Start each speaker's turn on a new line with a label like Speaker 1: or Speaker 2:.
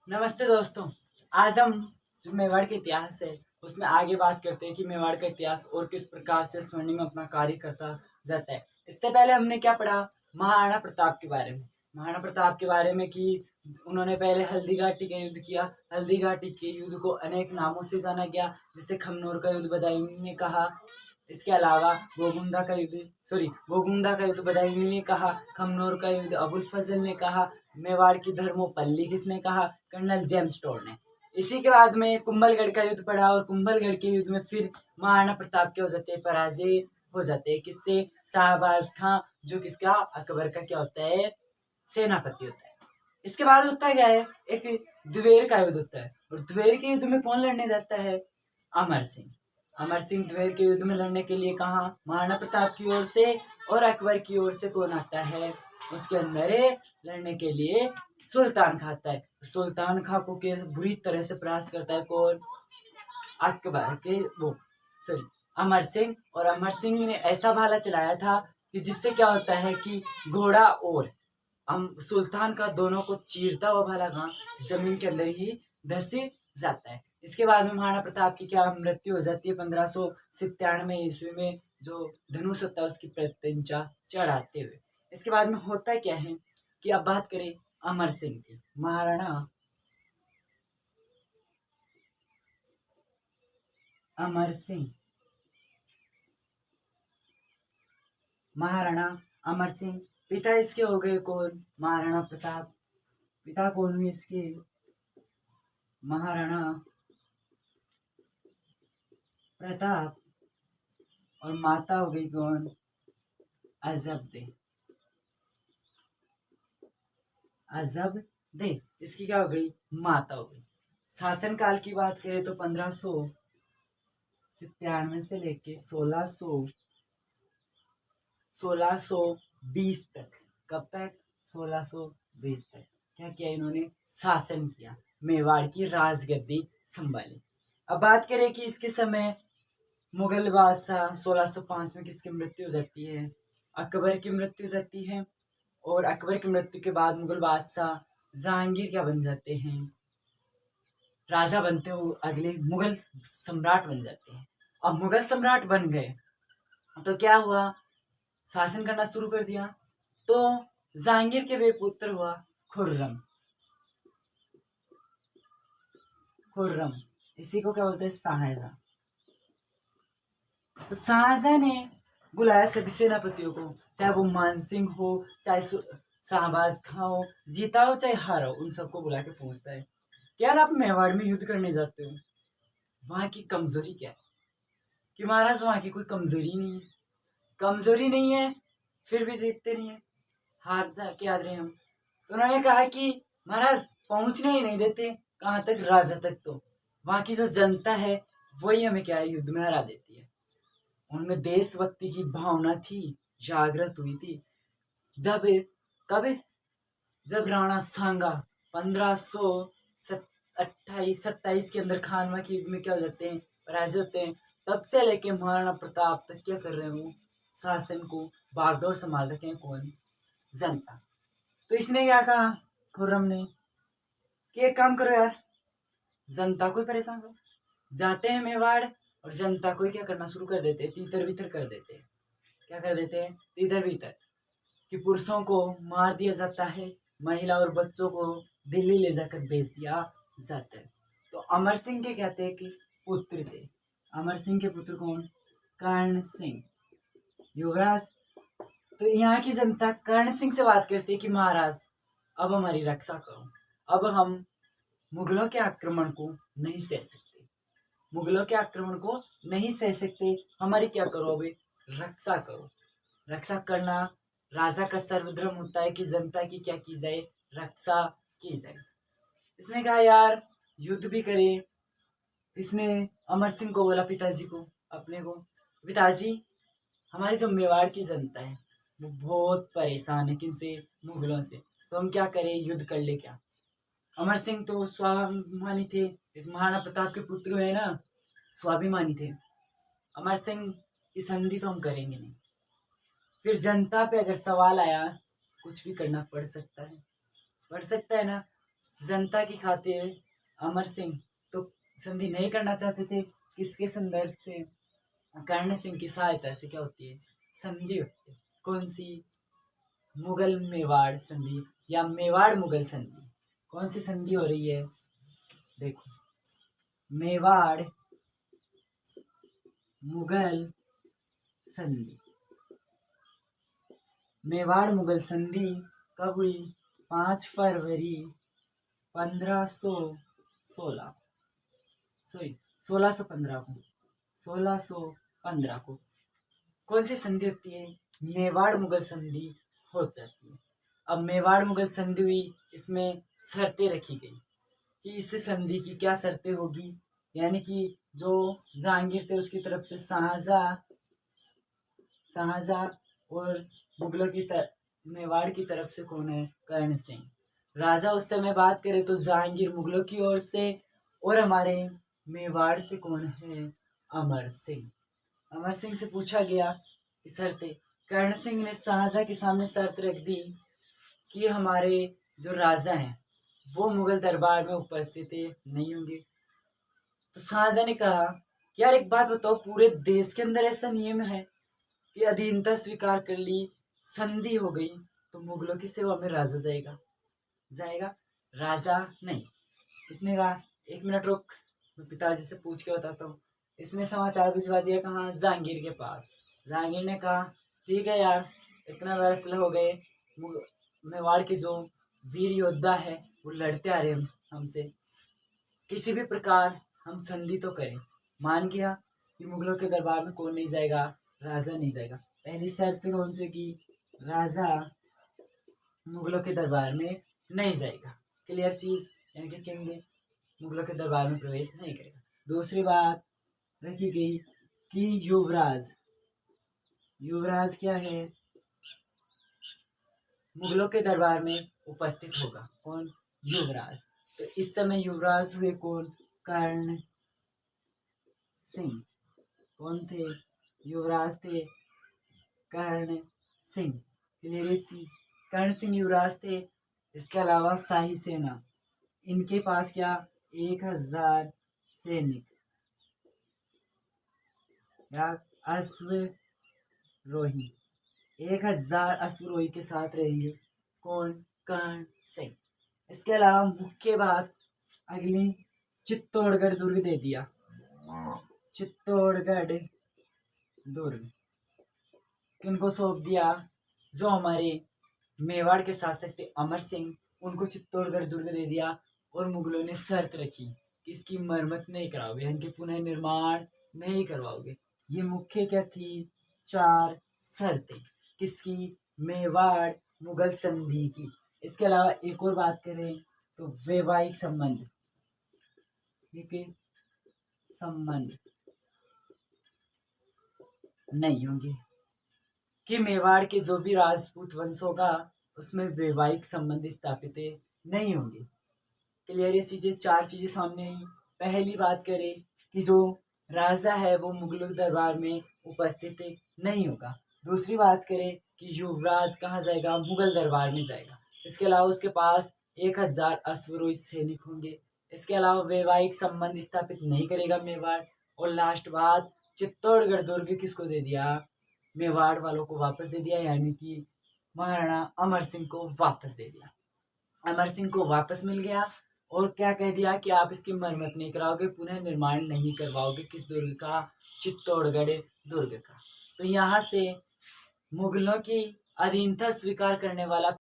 Speaker 1: नमस्ते दोस्तों। आज हम जो मेवाड़ का इतिहास है उसमें आगे बात करते हैं कि मेवाड़ का इतिहास और किस प्रकार से स्वर्णिम अपना कार्य करता जाता है। इससे पहले हमने क्या पढ़ा, महाराणा प्रताप के बारे में। महाराणा प्रताप के बारे में कि उन्होंने पहले हल्दी घाटी का युद्ध किया। हल्दी घाटी के युद्ध को अनेक नामों से जाना गया, जिसे खमनोर का युद्ध बदायूं ने कहा। इसके अलावा गोगुंदा का युद्ध बदायूं ने कहा। खमनोर का युद्ध अबुल फजल ने कहा। मेवाड़ की धर्मोपल्ली किसने कहा? कर्नल जेम्स टोड ने। इसी के बाद में कुंभलगढ़ का युद्ध पड़ा और कुंभलगढ़ के युद्ध में फिर महाराणा प्रताप के हो जाते हैं पराजय हो जाते हैं। किससे? शाहबाज खां, जो किसका? अकबर का क्या होता है? सेनापति होता है। इसके बाद होता क्या है, एक द्वेर का युद्ध होता है और द्वेर के युद्ध में कौन लड़ने जाता है? अमर सिंह। अमर सिंह द्वेर के युद्ध में लड़ने के लिए कहा, महाराणा प्रताप की ओर से और अकबर की ओर से कौन आता है? उसके अंदर लड़ने के लिए सुल्तान खां आता है। सुल्तान खां को बुरी तरह से परास्त करता है कौन? अकबर के अमर सिंह। और अमर सिंह ने ऐसा भाला चलाया था कि जिससे क्या होता है कि घोड़ा और हम सुल्तान का दोनों को चीरता हुआ भाला जमीन के अंदर ही धस जाता है। इसके बाद में महाराणा प्रताप की क्या मृत्यु हो जाती है 1597 ईस्वी में, जो धनुष होता है उसकी प्रत्यंचा चढ़ाते हुए। इसके बाद में होता क्या है कि अब बात करें अमर सिंह की। महाराणा अमर सिंह, महाराणा अमर सिंह पिता इसके हो गए कौन? महाराणा प्रताप। पिता कौन हुए इसके? महाराणा प्रताप। और माता हो गई कौन? अजब दे। इसकी क्या हो गई? माता हो गई। शासन काल की बात करें तो 1597 से लेके 1620 तक। कब तक? 1620 तक क्या किया इन्होंने? शासन किया, मेवाड़ की राजगद्दी संभाली। अब बात करें कि इसके समय मुगल बादशाह 1605 में किसकी मृत्यु हो जाती है? अकबर की मृत्यु हो जाती है। और अकबर की मृत्यु के बाद मुगल बादशाह जहांगीर क्या बन जाते हैं? राजा बनते हो, अगले मुगल सम्राट बन जाते हैं। अब मुगल सम्राट बन गए तो क्या हुआ? शासन करना शुरू कर दिया। तो जहांगीर के वे पुत्र हुआ खुर्रम। इसी को क्या बोलते हैं? शाहजहां। तो शाहजहां ने बुलाया सभी सेनापतियों को, चाहे वो मानसिंह हो, चाहे शाहबाज खां हो, जीता हो चाहे हारा हो, उन सबको बुला के पूछता है कि यार आप मेवाड़ में युद्ध करने जाते हो, वहां की कमजोरी क्या है? कि महाराज वहां की कोई कमजोरी नहीं है, फिर भी जीतते नहीं है, हार जाके आ रहे हम। तो उन्होंने कहा कि महाराज पहुंचने ही नहीं देते, कहाँ तक? राजा तक। तो वहां की जो जनता है वही हमें क्या है? युद्ध में हरा देती है। उनमें देशभक्ति की भावना थी, जागृत हुई थी। जब कब? जब राणा सांगा 1528-27 के अंदर खानवा के युद्ध में क्या हो जाते हैं? पराजित होते हैं। तब से लेके महाराणा प्रताप तक क्या कर रहे हो? शासन को बागडोर संभाल रखे हैं कौन? जनता। तो इसने क्या कहा खुर्रम ने कि एक काम करो यार, जनता को परेशान करो। जाते हैं मेवाड़ और जनता को क्या करना शुरू कर देते हैं? तीतर बीतर कर देते हैं। क्या कर देते हैं? तीतर बीतर। कि पुरुषों को मार दिया जाता है, महिला और बच्चों को दिल्ली ले जाकर बेच दिया जाता है। तो अमर सिंह के कहते हैं कि पुत्र थे। अमर सिंह के पुत्र कौन? कर्ण सिंह, युवराज। तो यहाँ की जनता कर्ण सिंह से बात करती है कि महाराज अब हमारी रक्षा करो, अब हम मुगलों के आक्रमण को नहीं सह सकते, हमारी क्या करो? अभी रक्षा करो। रक्षा करना राजा का सर्वधर्म होता है कि जनता की क्या की जाए? रक्षा की जाए। इसने कहा यार युद्ध भी करे। इसने अमर सिंह को बोला, पिताजी को, अपने को, पिताजी हमारी जो मेवाड़ की जनता है वो बहुत परेशान है। किनसे? मुगलों से। तो हम क्या करें? युद्ध कर ले क्या? अमर सिंह तो स्वाभिमानी थे, इस महाराणा प्रताप के पुत्र है ना, स्वाभिमानी थे। अमर सिंह की संधि तो हम करेंगे नहीं। फिर जनता पे अगर सवाल आया, कुछ भी करना पड़ सकता है ना। जनता की खातिर अमर सिंह तो संधि नहीं करना चाहते थे। किसके संदर्भ से? कर्ण सिंह की सहायता से क्या होती है? संधि होती है। कौन सी? मुगल मेवाड़ संधि या मेवाड़ मुगल संधि। कौन सी संधि हो रही है? देखो, मेवाड़ मुगल संधि। मेवाड़ मुगल संधि कब हुई? 5 फरवरी 1516 सॉरी 1615 को 1615 को कौन सी संधि होती है? मेवाड़ मुगल संधि हो जाती है। अब मेवाड़ मुगल संधि हुई, इसमें शर्तें रखी गई कि इस संधि की क्या शर्तें होगी, यानी कि जो जहांगीर थे उसकी तरफ से शाहजहां और मुगलों की मेवाड़ की तरफ से कौन है? कर्ण सिंह। राजा उस समय बात करें तो जहांगीर मुगलों की ओर से, और हमारे मेवाड़ से कौन है? अमर सिंह। अमर सिंह से पूछा गया कि शर्तें। कर्ण सिंह ने शाहजहां के सामने शर्त रख दी कि हमारे जो राजा हैं वो मुगल दरबार में उपस्थित नहीं होंगे। तो शाहजहां ने कहा कि यार एक बात बताओ, पूरे देश के अंदर ऐसा नियम है कि अधीनता स्वीकार कर ली, संधि हो गई, तो मुगलों की सेवा में राजा जाएगा? राजा नहीं। इसने कहा एक मिनट रुक, मैं पिताजी से पूछ के बताता हूँ। इसने समाचार भिजवा दिया कहाँ? जहांगीर के पास। जहांगीर ने कहा ठीक है यार, इतना वर्ष हो गए, मेवाड़ के जो वीर योद्धा है वो लड़ते आ रहे हैं हमसे, किसी भी प्रकार हम संधि तो करें। मान गया कि मुगलों के दरबार में कौन नहीं जाएगा? राजा नहीं जाएगा। पहली शर्त कौन सी की? राजा मुगलों के दरबार में नहीं जाएगा। क्लियर चीज, यानी कि किंग मुगलों के दरबार में प्रवेश नहीं करेगा। दूसरी बात रखी गई कि युवराज क्या है? मुगलों के दरबार में उपस्थित होगा। कौन? युवराज। तो इस समय युवराज हुए कौन? कर्ण सिंह। कौन थे? युवराज थे कर्ण सिंह। क्लियर चीज, कर्ण सिंह युवराज थे। इसके अलावा शाही सेना, इनके पास क्या? 1000 सैनिक या अश्वरोही, 1000 अश्वरोही के साथ रहेंगे। कौन? कर्ण सिंह। इसके अलावा मुख्य बात अगली, चित्तौड़गढ़ दुर्ग दे दिया। चित्तौड़गढ़ दुर्ग किनको सौंप दिया? जो हमारे मेवाड़ के शासक थे अमर सिंह, उनको चित्तौड़गढ़ दुर्ग दे दिया। और मुगलों ने शर्त रखी कि इसकी मरम्मत नहीं कराओगे, यानी कि पुनर्निर्माण नहीं करवाओगे। ये मुख्य क्या थी? 4 शर्तें। किसकी? मेवाड़ मुगल संधि की। इसके अलावा एक और बात करें तो वैवाहिक संबंध, ठीक है, संबंध नहीं होंगे कि मेवाड़ के जो भी राजपूत वंश होगा उसमें वैवाहिक संबंध स्थापित नहीं होंगे। क्लियर? ये चीजें 4 चीजें सामने आई। पहली बात करें कि जो राजा है वो मुगलों दरबार में उपस्थित नहीं होगा। दूसरी बात करें कि युवराज कहाँ जाएगा? मुगल दरबार में जाएगा। इसके अलावा उसके पास 1000 अश्वरोही सैनिक होंगे। इसके अलावा वैवाहिक संबंध स्थापित नहीं करेगा मेवाड़। और लास्ट बात, चित्तौड़गढ़ दुर्ग किसको दे दिया? मेवाड़ वालों को वापस दे दिया, यानी कि महाराणा अमर सिंह को वापस दे दिया। अमर सिंह को वापस मिल गया। और क्या कह दिया कि आप इसकी मरम्मत नहीं कराओगे, पुनः निर्माण नहीं करवाओगे। किस दुर्ग का? चित्तौड़गढ़ दुर्ग का। तो यहाँ से मुगलों की अधीनता स्वीकार करने वाला